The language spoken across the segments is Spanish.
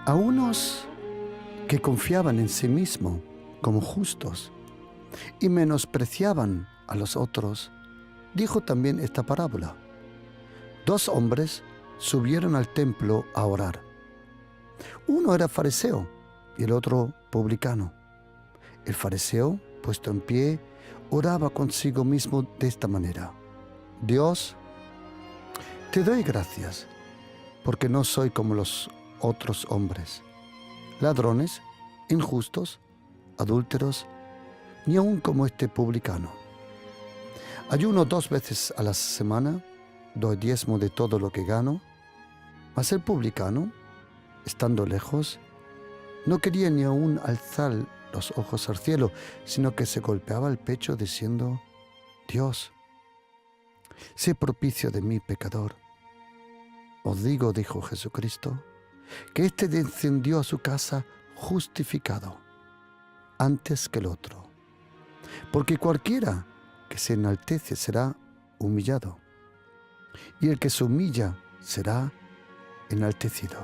A unos que confiaban en sí mismos como justos y menospreciaban a los otros, dijo también esta parábola. 2 hombres subieron al templo a orar. Uno era fariseo y el otro publicano. El fariseo, puesto en pie, oraba consigo mismo de esta manera: Dios, te doy gracias, porque no soy como los otros hombres, ladrones, injustos, adúlteros, ni aun como este publicano. Ayuno 2 veces a la semana, doy diezmo de todo lo que gano. Mas el publicano, estando lejos, no quería ni aun alzar los ojos al cielo, sino que se golpeaba el pecho diciendo: Dios, sé propicio de mí, pecador. Os digo, dijo Jesucristo, que éste descendió a su casa justificado antes que el otro. Porque cualquiera que se enaltece será humillado, y el que se humilla será enaltecido.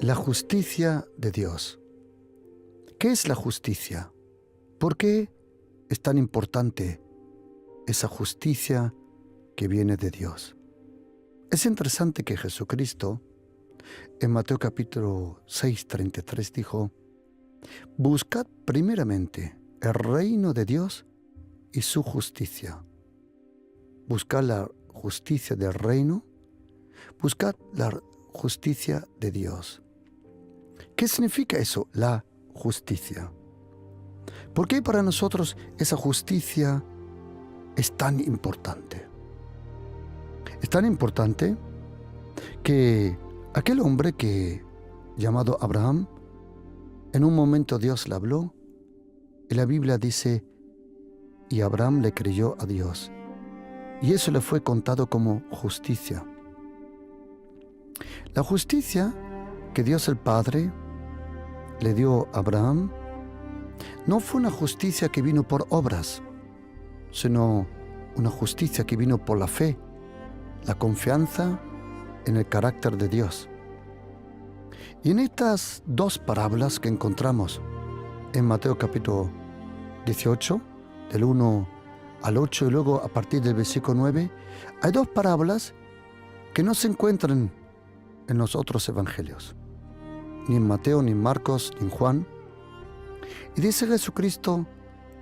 La justicia de Dios. ¿Qué es la justicia? ¿Por qué es tan importante esa justicia que viene de Dios? Es interesante que Jesucristo, en Mateo capítulo 6, 33, dijo: buscad primeramente el reino de Dios y su justicia. Buscad la justicia del reino, buscad la justicia de Dios. ¿Qué significa eso, la justicia? ¿Por qué para nosotros esa justicia es tan importante? Es tan importante que aquel hombre llamado Abraham, en un momento Dios le habló y la Biblia dice: y Abraham le creyó a Dios, y eso le fue contado como justicia. La justicia que Dios el Padre le dio a Abraham no fue una justicia que vino por obras, sino una justicia que vino por la fe, la confianza en el carácter de Dios. Y en estas 2 parábolas que encontramos en Mateo capítulo 18, del 1 al 8 y luego a partir del versículo 9, hay 2 parábolas que no se encuentran en los otros evangelios, ni en Mateo, ni en Marcos, ni en Juan. Y dice Jesucristo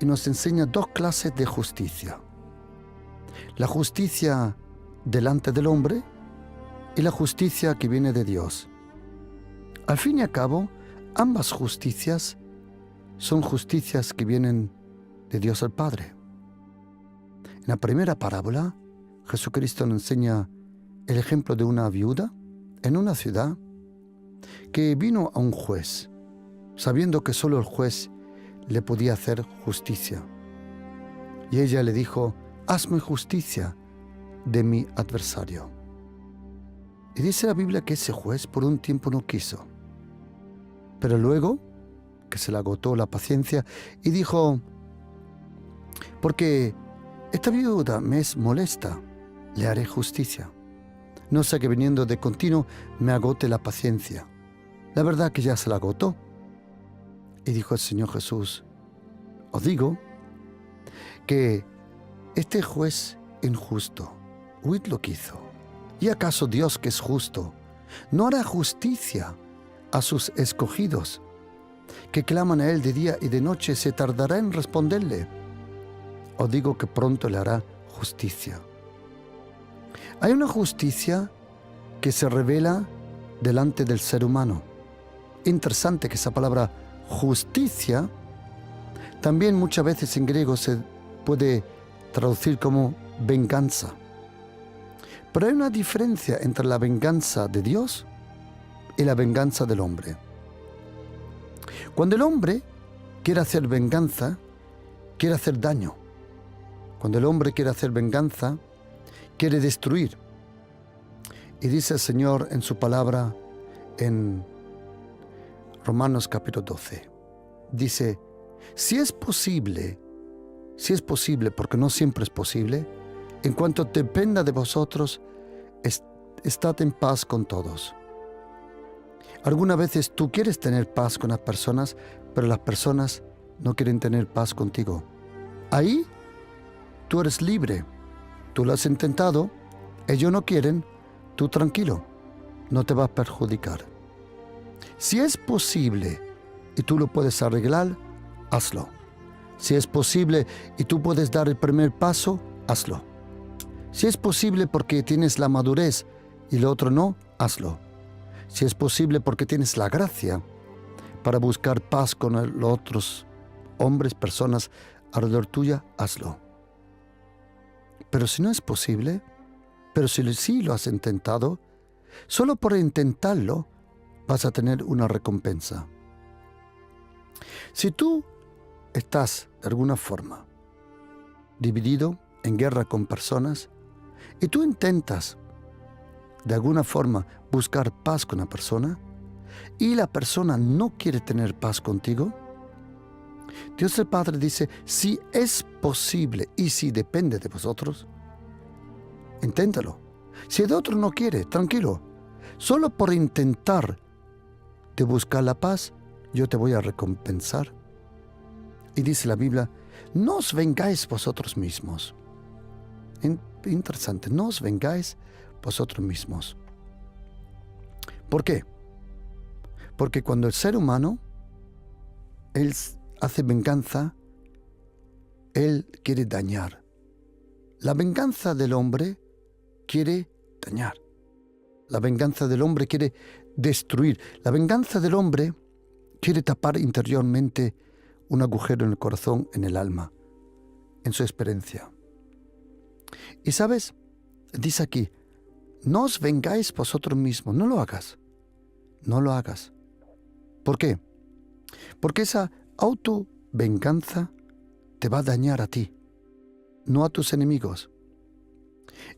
y nos enseña 2 clases de justicia: la justicia delante del hombre y la justicia que viene de Dios. Al fin y al cabo, ambas justicias son justicias que vienen de Dios el Padre. En la primera parábola, Jesucristo nos enseña el ejemplo de una viuda en una ciudad que vino a un juez, sabiendo que solo el juez le podía hacer justicia. Y ella le dijo: hazme justicia de mi adversario. Y dice la Biblia que ese juez por un tiempo no quiso, pero luego que se le agotó la paciencia y dijo: porque esta viuda me es molesta, le haré justicia. No sea que viniendo de continuo me agote la paciencia. La verdad que ya se la agotó. Y dijo el Señor Jesús: os digo que este juez injusto, oíd lo que hizo. ¿Y acaso Dios, que es justo, no hará justicia a sus escogidos, que claman a Él de día y de noche? ¿Se tardará en responderle? Os digo que pronto le hará justicia. Hay una justicia que se revela delante del ser humano. Interesante que esa palabra justicia también muchas veces en griego se puede traducir como venganza. Pero hay una diferencia entre la venganza de Dios y la venganza del hombre. Cuando el hombre quiere hacer venganza, quiere hacer daño. Cuando el hombre quiere hacer venganza, quiere destruir. Y dice el Señor en su palabra en Romanos capítulo 12. Dice, si es posible, porque no siempre es posible, en cuanto dependa de vosotros, estad en paz con todos. Algunas veces tú quieres tener paz con las personas, pero las personas no quieren tener paz contigo. Ahí tú eres libre. Tú lo has intentado, ellos no quieren, tú tranquilo, no te va a perjudicar. Si es posible y tú lo puedes arreglar, hazlo. Si es posible y tú puedes dar el primer paso, hazlo. Si es posible porque tienes la madurez y el otro no, hazlo. Si es posible porque tienes la gracia para buscar paz con los otros hombres, personas alrededor tuya, hazlo. Pero si no es posible, pero si sí lo has intentado, solo por intentarlo vas a tener una recompensa. Si tú estás de alguna forma dividido en guerra con personas y tú intentas de alguna forma buscar paz con una persona y la persona no quiere tener paz contigo, Dios el Padre dice, si es posible y si depende de vosotros, inténtalo. Si el otro no quiere, tranquilo. Solo por intentar de buscar la paz, yo te voy a recompensar. Y dice la Biblia, no os vengáis vosotros mismos. Interesante, no os vengáis vosotros mismos. ¿Por qué? Porque cuando el ser humano, él hace venganza, él quiere dañar. La venganza del hombre quiere dañar. La venganza del hombre quiere destruir. La venganza del hombre quiere tapar interiormente un agujero en el corazón, en el alma, en su experiencia. Y sabes, dice aquí, no os vengáis vosotros mismos, no lo hagas. No lo hagas. ¿Por qué? Porque esa autovenganza te va a dañar a ti, no a tus enemigos.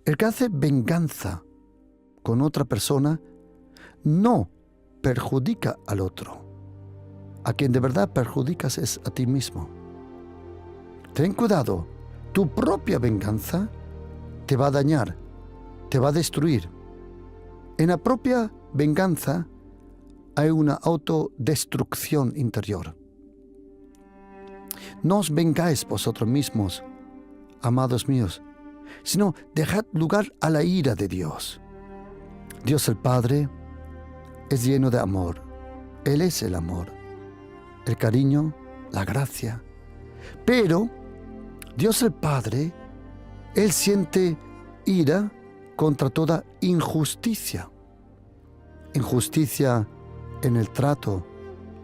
El que hace venganza con otra persona no perjudica al otro. A quien de verdad perjudicas es a ti mismo. Ten cuidado, tu propia venganza te va a dañar, te va a destruir. En la propia venganza hay una autodestrucción interior. No os vengáis vosotros mismos, amados míos, sino dejad lugar a la ira de Dios. Dios el Padre es lleno de amor. Él es el amor, el cariño, la gracia. Pero Dios el Padre, Él siente ira contra toda injusticia. Injusticia en el trato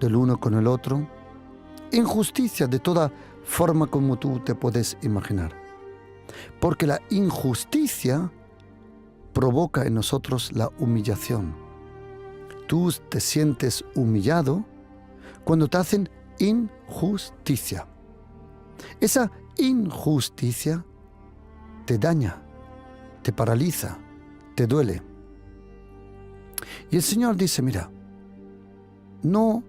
del uno con el otro. Injusticia de toda forma como tú te puedes imaginar. Porque la injusticia provoca en nosotros la humillación. Tú te sientes humillado cuando te hacen injusticia. Esa injusticia te daña, te paraliza, te duele. Y el Señor dice, mira, no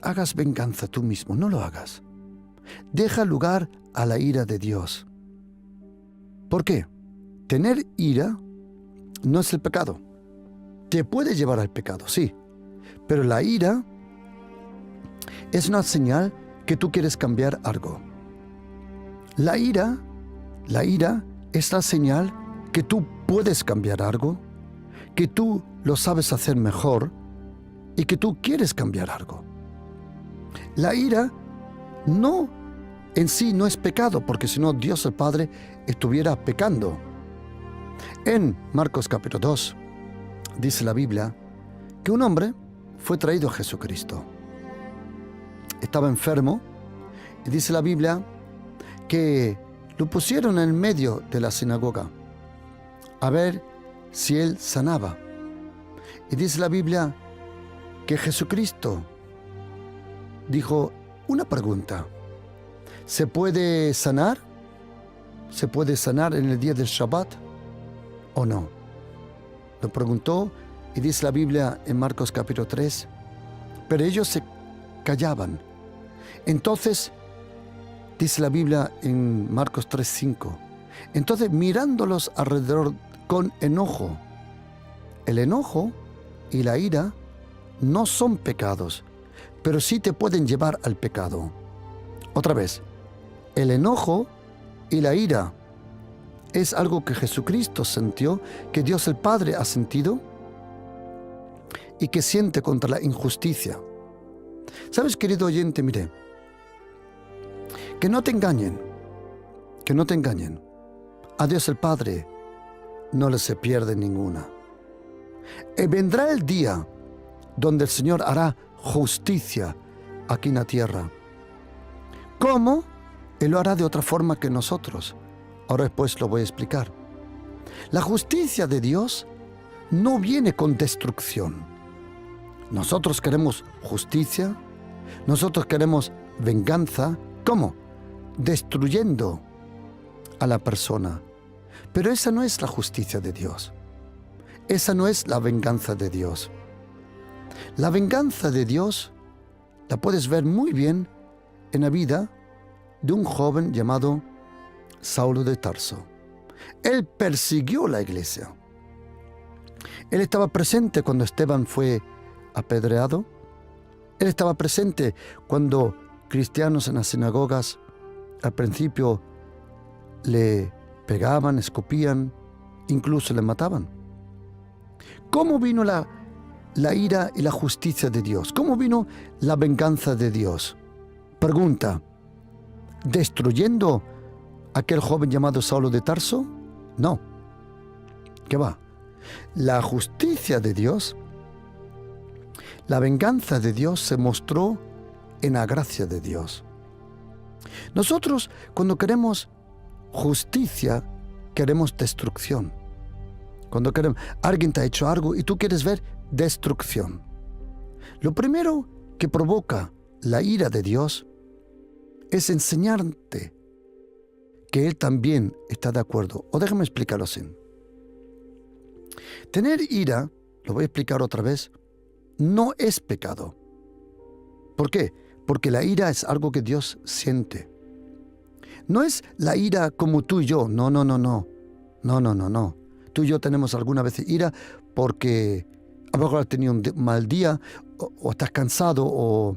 hagas venganza tú mismo, no lo hagas. Deja lugar a la ira de Dios. ¿Por qué? Tener ira no es el pecado. Te puede llevar al pecado, sí. Pero la ira es una señal que tú quieres cambiar algo. La ira es la señal que tú puedes cambiar algo, que tú lo sabes hacer mejor y que tú quieres cambiar algo. La ira no en sí no es pecado, porque si no Dios el Padre estuviera pecando. En Marcos capítulo 2 dice la Biblia que un hombre fue traído a Jesucristo. Estaba enfermo y dice la Biblia que lo pusieron en medio de la sinagoga a ver si él sanaba. Y dice la Biblia que Jesucristo dijo una pregunta. ¿Se puede sanar? ¿Se puede sanar en el día del Shabbat o no? Lo preguntó y dice la Biblia en Marcos capítulo 3, pero ellos se callaban. Entonces, dice la Biblia en Marcos 3:5, entonces mirándolos alrededor con enojo. El enojo y la ira no son pecados, pero sí te pueden llevar al pecado. Otra vez, el enojo y la ira es algo que Jesucristo sintió, que Dios el Padre ha sentido y que siente contra la injusticia. ¿Sabes, querido oyente? Mire, que no te engañen, que no te engañen. A Dios el Padre no le se pierde ninguna. Vendrá el día donde el Señor hará justicia aquí en la tierra. ¿Cómo? Él lo hará de otra forma que nosotros. Ahora después lo voy a explicar. La justicia de Dios no viene con destrucción. Nosotros queremos justicia, nosotros queremos venganza. ¿Cómo? Destruyendo a la persona. Pero esa no es la justicia de Dios. Esa no es la venganza de Dios. La venganza de Dios la puedes ver muy bien en la vida de un joven llamado Saulo de Tarso. Él persiguió la iglesia. Él estaba presente cuando Esteban fue apedreado. Él estaba presente cuando cristianos en las sinagogas al principio le pegaban, escupían, incluso le mataban. ¿Cómo vino la ira y la justicia de Dios? ¿Cómo vino la venganza de Dios? Pregunta, ¿destruyendo a aquel joven llamado Saulo de Tarso? No. ¿Qué va? La justicia de Dios, la venganza de Dios se mostró en la gracia de Dios. Nosotros, cuando queremos justicia, queremos destrucción. Cuando alguien te ha hecho algo y tú quieres ver destrucción. Lo primero que provoca la ira de Dios es enseñarte que Él también está de acuerdo. O déjame explicarlo así. Tener ira, lo voy a explicar otra vez, no es pecado. ¿Por qué? Porque la ira es algo que Dios siente. No es la ira como tú y yo. No. No. Tú y yo tenemos alguna vez ira porque a lo mejor has tenido un mal día o estás cansado o